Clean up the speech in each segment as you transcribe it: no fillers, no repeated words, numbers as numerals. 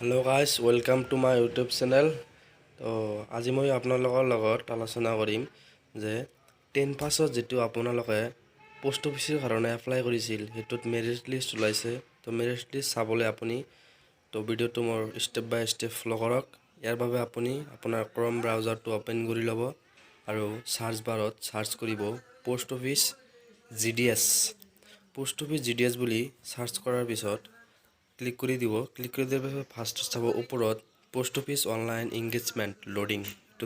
Hello guys, welcome to my YouTube channel. তো আজি মই আপোনালোকৰ লগত আলোচনা কৰিম যে 10 পাছত যেটো আপোনালোকে পোষ্ট অফিচৰ কাৰণে এপ্লাই কৰিছিল হেতুত মেৰিট লিষ্ট ওলাইছে তো মেৰিট লিষ্ট চাবলৈ আপুনি তো ভিডিওটো মোৰ স্টেপ বাই স্টেপ ফলো কৰক ইয়াৰ বাবে আপুনি আপোনাৰ ক্ৰম ব্ৰাউজাৰটো ওপেন কৰি ল'ব আৰু সাৰ্চ বাৰত সাৰ্চ কৰিব পোষ্ট অফিচ জিডিএছ বুলি সাৰ্চ কৰাৰ পিছত ক্লিক কৰি দিব ক্লিক কৰি দিয়াৰ পিছত ফাৰ্ষ্ট চাব ওপৰত post office online engagement loading তো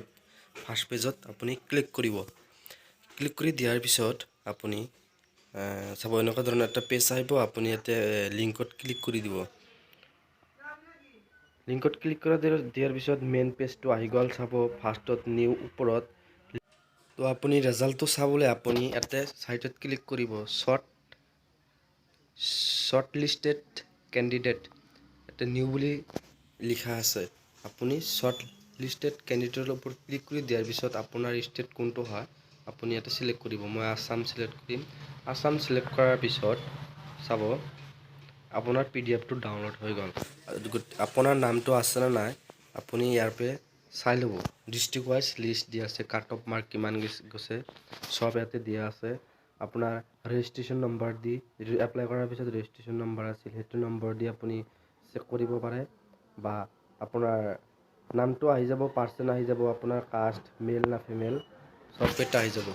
ফাৰ্ষ্ট পেজত আপুনি ক্লিক কৰিব ক্লিক কৰি দিয়াৰ পিছত আপুনি চাব এনেকুৱা ধৰণৰ এটা পেজ আহিব আপুনি ইয়াতে লিংকত ক্লিক কৰি দিব লিংকত ক্লিক কৰা দিয়াৰ পিছত মেইন পেজটো আহি গ'ল চাব ফাৰ্ষ্টত নিউ ওপৰত তো আপুনি ৰিজাল্টটো চাবলৈ আপুনি ইয়াতে সাইটত ক্লিক কৰিব শৰ্টলিস্টেড ক্যান্ডিডেট এটা নিউ বুলি লিখা আছে আপুনি শৰ্টলিস্টেড ক্যান্ডিডেটৰ ওপৰত ক্লিক কৰি দিয়াৰ পিছত আপোনাৰ ষ্টেট কোনটো হয় আপুনি এটা সিলেক্ট কৰিব মই আসাম সিলেক্ট কৰিম আসাম সিলেক্ট কৰাৰ পিছত চাব আপোনাৰ পিডিএফটো ডাউনলোড হৈ গ'ল আপোনাৰ নামটো আছে না নাই আপুনি ইয়াৰ পে চাই ল'ব ডিস্ট্ৰিক্ট ওয়াইজ লিষ্ট দিয়া আছে কাট অফ মাৰ্ক কিমান গৈছে সব ইয়াতে দিয়া আছে আপোনাৰ ৰেজিষ্ট্ৰেচন নম্বৰ দি এপ্লাই কৰাৰ পিছত ৰেজিষ্ট্ৰেচন নম্বৰ আছিল হেতু নম্বৰ দি আপুনি চেক কৰিব পাৰে বা আপোনাৰ নামটো আহি যাব পাৰ্সন আহি যাব আপোনাৰ কাষ্ট মেল না ফিমেল সব এটা আহি যাব